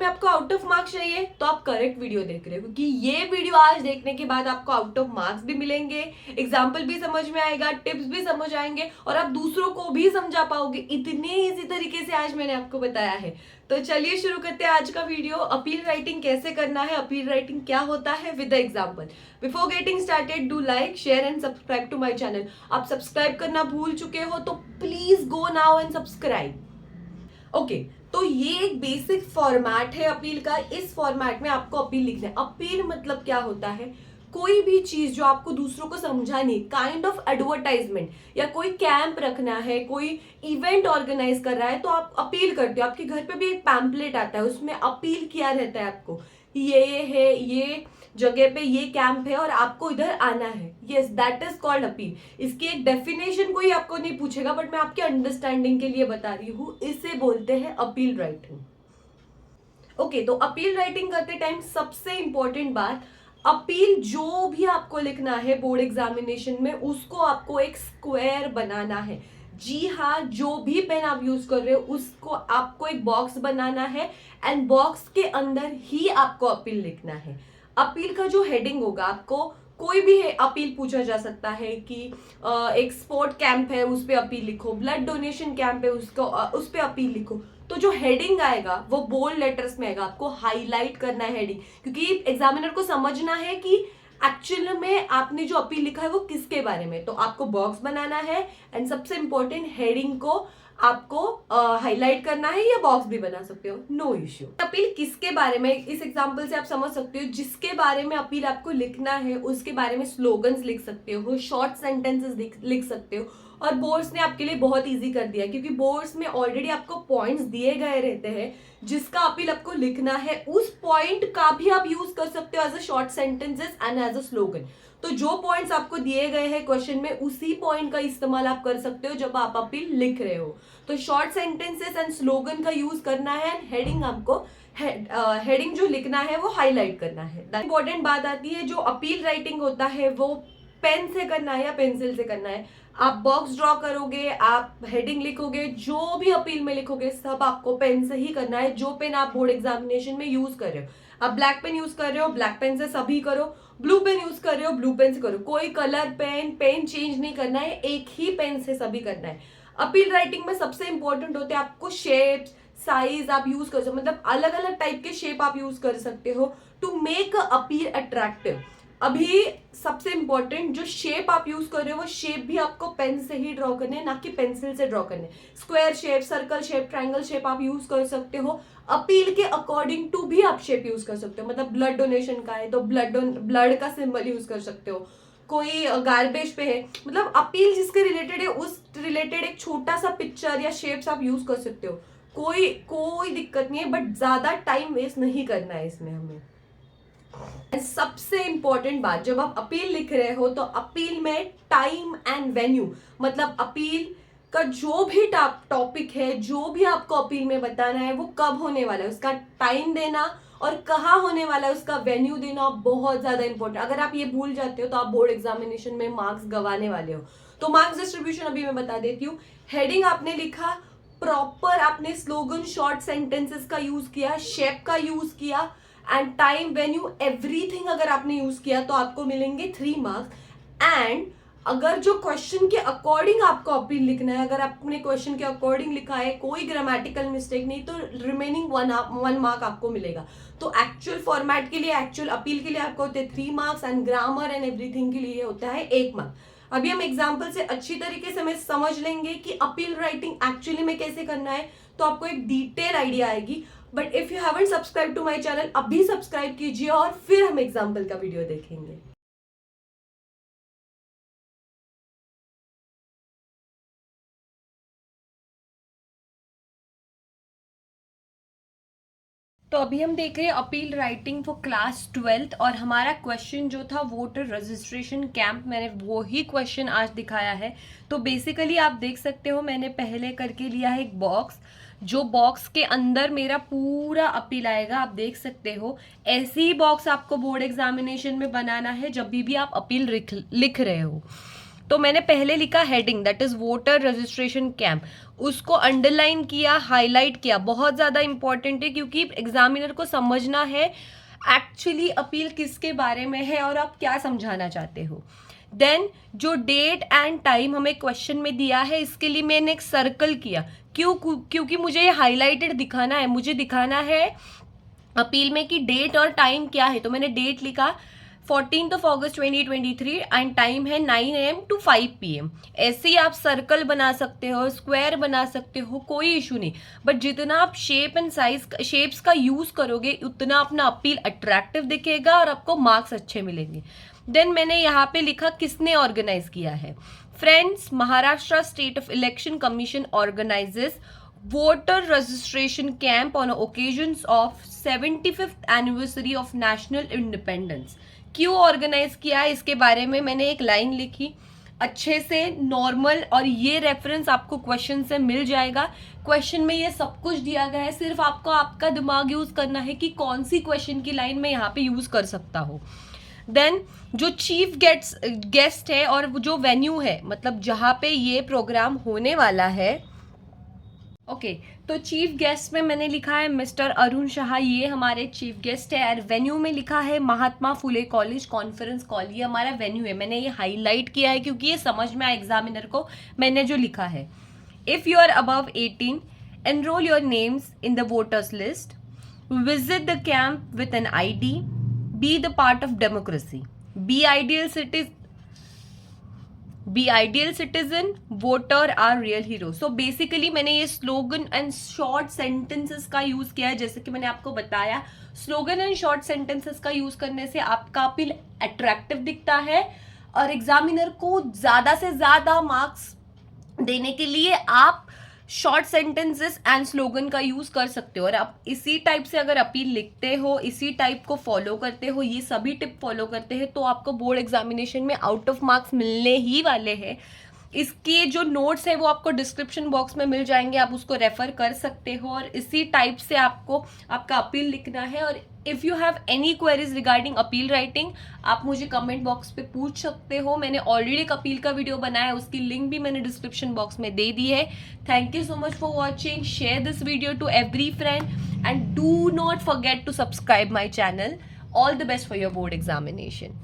में आपको out of marks चाहिए तो आप करेक्ट वीडियो देख रहे हो, क्योंकि ये वीडियो आज देखने के बाद आपको आउट ऑफ मार्क्स भी मिलेंगे, एग्जाम्पल भी समझ में आएगा, टिप्स भी समझ आएंगे और आप दूसरों को भी समझा पाओगे। इतने इजी तरीके से आज मैंने आपको बताया है। तो चलिए शुरू करते हैं आज का वीडियो। अपील राइटिंग कैसे करना है, अपील राइटिंग क्या होता है with example. Before getting started do like share and subscribe to my channel. आप सब्सक्राइब करना भूल चुके हो तो please go now and subscribe. Okay, तो ये एक बेसिक फॉर्मेट है अपील का। इस फॉर्मेट में आपको अपील लिखना है। अपील मतलब क्या होता है, कोई भी चीज जो आपको दूसरों को समझानी, काइंड ऑफ एडवर्टाइजमेंट, या कोई कैंप रखना है, कोई इवेंट ऑर्गेनाइज कर रहा है तो आप अपील करते हो। आपके घर पे भी एक पैम्पलेट आता है, उसमें अपील किया रहता है आपको, ये है, ये जगह पे ये कैंप है और आपको इधर आना है। Yes, that is called appeal. इसकी एक डेफिनेशन कोई आपको नहीं पूछेगा, बट मैं आपके अंडरस्टैंडिंग के लिए बता रही हूँ। इसे बोलते हैं अपील राइटिंग। ओके, तो अपील राइटिंग करते टाइम सबसे इंपॉर्टेंट बात, अपील जो भी आपको लिखना है बोर्ड एग्जामिनेशन में, उसको आपको एक स्क्वायर बनाना है। जी हाँ, जो भी पेन आप यूज कर रहे हो उसको आपको एक बॉक्स बनाना है एंड बॉक्स के अंदर ही आपको अपील लिखना है। अपील का जो हेडिंग होगा, आपको कोई भी है अपील पूछा जा सकता है कि एक स्पोर्ट कैंप है उस पे अपील लिखो, ब्लड डोनेशन कैंप है उसको उस पे अपील लिखो। तो जो हेडिंग आएगा वो बोल्ड लेटर्स में आएगा, आपको हाईलाइट करना है हेडिंग, क्योंकि एग्जामिनर को समझना है कि एक्चुअल में आपने जो अपील लिखा है वो किसके बारे में। तो आपको बॉक्स बनाना है एंड सबसे इंपॉर्टेंट हेडिंग को आपको हाईलाइट करना है, या बॉक्स भी बना सकते हो, नो इश्यू। अपील किसके बारे में, इस एग्जांपल से आप समझ सकते हो, जिसके बारे में अपील आपको लिखना है उसके बारे में स्लोगन्स लिख सकते हो, शॉर्ट सेंटेंसेस लिख सकते हो। और बोर्ड्स ने आपके लिए बहुत इजी कर दिया, क्योंकि बोर्ड्स में ऑलरेडी आपको पॉइंट्स दिए गए रहते हैं। जिसका अपील आपको लिखना है उस पॉइंट का भी आप यूज कर सकते हो as a short sentences and as a slogan. तो जो पॉइंट्स आपको दिए गए हैं क्वेश्चन में, उसी पॉइंट का इस्तेमाल आप कर सकते हो जब आप अपील लिख रहे हो। तो शॉर्ट सेंटेंसेस एंड स्लोगन का यूज करना है एंड हेडिंग आपको हेडिंग जो लिखना है वो हाईलाइट करना है। इंपॉर्टेंट बात आती है, जो अपील राइटिंग होता है वो पेन से करना है या पेंसिल से करना है। आप बॉक्स ड्रॉ करोगे, आप हेडिंग लिखोगे, जो भी अपील में लिखोगे सब आपको पेन से ही करना है। जो पेन आप बोर्ड एग्जामिनेशन में यूज कर रहे हो, आप ब्लैक पेन यूज कर रहे हो ब्लैक पेन से सभी करो, ब्लू पेन यूज कर रहे हो ब्लू पेन से करो। कोई कलर पेन चेंज नहीं करना है, एक ही पेन से सभी करना है। अपील राइटिंग में सबसे इंपॉर्टेंट होते हैं आपको शेप्स, साइज आप यूज कर सकते हो, मतलब अलग अलग टाइप के शेप आप यूज कर सकते हो टू मेक अपील अट्रैक्टिव। अभी सबसे इंपॉर्टेंट, जो शेप आप यूज कर रहे हो वो शेप भी आपको पेन से ही ड्रॉ करने हैं, ना कि पेंसिल से ड्रॉ करने। Square shape, circle shape, triangle shape आप यूज कर सकते हो। अपील के अकॉर्डिंग टू भी आप शेप यूज कर सकते हो, मतलब ब्लड डोनेशन का है तो ब्लड का सिंबल यूज कर सकते हो। कोई गार्बेज पे है, मतलब अपील जिसके रिलेटेड है उस रिलेटेड एक छोटा सा पिक्चर या शेप्स आप यूज कर सकते हो। कोई कोई दिक्कत नहीं है, बट ज्यादा टाइम वेस्ट नहीं करना है इसमें हमें। सबसे इंपॉर्टेंट बात, जब आप अपील लिख रहे हो तो अपील में टाइम एंड वेन्यू, मतलब अपील का जो भी टॉपिक है, जो भी आपको अपील में बताना है वो कब होने वाला है, उसका टाइम देना और कहाँ होने वाला है उसका वेन्यू देना बहुत ज्यादा इंपॉर्टेंट। अगर आप ये भूल जाते हो तो आप बोर्ड एग्जामिनेशन में मार्क्स गंवाने वाले हो। तो मार्क्स डिस्ट्रीब्यूशन अभी मैं बता देती हूँ। हेडिंग आपने लिखा प्रॉपर, आपने स्लोगन शॉर्ट सेंटेंसेस का यूज किया, शेप का यूज किया एंड टाइम वेन्यू एवरीथिंग अगर आपने यूज किया तो आपको मिलेंगे 3 मार्क्स। एंड अगर जो क्वेश्चन के अकॉर्डिंग आपको अपील लिखना है, अगर आपने क्वेश्चन के अकॉर्डिंग लिखा है, कोई ग्रामेटिकल मिस्टेक नहीं, तो रिमेनिंग 1 मार्क आपको मिलेगा। तो एक्चुअल फॉर्मेट के लिए, एक्चुअल अपील के लिए आपको होते हैं 3 marks and grammar and everything के लिए होता है 1 मार्क। अभी हम एग्जाम्पल से अच्छी तरीके से हमें समझ लेंगे कि अपील राइटिंग एक्चुअली में कैसे करना है, तो आपको एक डिटेल आइडिया आएगी। But if you haven't subscribe to my channel, अभी सब्सक्राइब कीजिए और फिर हम एग्जाम्पल का वीडियो देखेंगे। तो अभी हम देख रहे हैं appeal writing for class 12th, और हमारा क्वेश्चन जो था वोटर रजिस्ट्रेशन कैंप, मैंने वो ही क्वेश्चन आज दिखाया है। तो बेसिकली आप देख सकते हो मैंने पहले करके लिया है एक बॉक्स, जो बॉक्स के अंदर मेरा पूरा अपील आएगा, आप देख सकते हो। ऐसी ही बॉक्स आपको बोर्ड एग्जामिनेशन में बनाना है जब भी आप अपील लिख रहे हो। तो मैंने पहले लिखा heading, that is voter registration camp, उसको अंडरलाइन किया, हाईलाइट किया, बहुत ज़्यादा इंपॉर्टेंट है क्योंकि एग्जामिनर को समझना है एक्चुअली अपील किसके बारे में है और आप क्या समझाना चाहते हो। देन जो डेट एंड टाइम हमें क्वेश्चन में दिया है, इसके लिए मैंने एक सर्कल किया, क्योंकि मुझे ये हाईलाइटेड दिखाना है, मुझे दिखाना है अपील में कि डेट और टाइम क्या है। तो मैंने डेट लिखा 14 अगस्त 2023 एंड टाइम है 9 AM to 5 PM। ऐसे ही आप सर्कल बना सकते हो, स्क्वायर बना सकते हो, कोई इशू नहीं, बट जितना आप शेप एंड साइज शेप्स का यूज करोगे उतना अपना अपील अट्रैक्टिव दिखेगा और आपको मार्क्स अच्छे मिलेंगे। देन मैंने यहाँ पे लिखा किसने ऑर्गेनाइज किया है। Friends, Maharashtra state of election commission organises voter registration camp on occasions of 75th anniversary of national independence। क्यों ऑर्गेनाइज किया है इसके बारे में मैंने एक लाइन लिखी अच्छे से, नॉर्मल, और ये रेफरेंस आपको क्वेश्चन से मिल जाएगा। क्वेश्चन में ये सब कुछ दिया गया है, सिर्फ आपको आपका दिमाग यूज करना है कि कौन सी क्वेश्चन की लाइन में यहाँ पे यूज कर सकता हूँ। देन जो चीफ गेस्ट है और जो वेन्यू है, मतलब जहाँ पे ये प्रोग्राम होने वाला है, ओके तो चीफ गेस्ट में मैंने लिखा है मिस्टर अरुण शाह, ये हमारे चीफ गेस्ट है। और वेन्यू में लिखा है Mahatma Phule college conference call, ये हमारा वेन्यू है। मैंने ये हाईलाइट किया है क्योंकि ये समझ में आए एग्जामिनर को मैंने जो लिखा है। If you are above 18, enrol your names in the voters list, visit the camp with an ID, be the part of democracy, be ideal citizen, voter are real hero. So basically मैंने ये slogan and short sentences का use किया है। जैसे कि मैंने आपको बताया, स्लोगन एंड शॉर्ट सेंटेंसेस का यूज करने से आपका अपील अट्रैक्टिव दिखता है और एग्जामिनर को ज्यादा से ज्यादा मार्क्स देने के लिए आप शॉर्ट सेंटेंसेस एंड स्लोगन का यूज कर सकते हो। और आप इसी टाइप से अगर अपील लिखते हो, इसी टाइप को फॉलो करते हो, ये सभी टिप फॉलो करते हैं, तो आपको बोर्ड एग्जामिनेशन में आउट ऑफ मार्क्स मिलने ही वाले हैं। इसके जो नोट्स है वो आपको डिस्क्रिप्शन बॉक्स में मिल जाएंगे, आप उसको रेफर कर सकते हो। और इसी टाइप से आपको आपका अपील लिखना है। और if you have any queries regarding appeal writing, आप मुझे कमेंट बॉक्स पे पूछ सकते हो। मैंने ऑलरेडी एक अपील का वीडियो बनाया है, उसकी लिंक भी मैंने डिस्क्रिप्शन बॉक्स में दे दी है। Thank you so much for watching, share this video to every friend and do not forget to subscribe my channel. All the best for your board examination.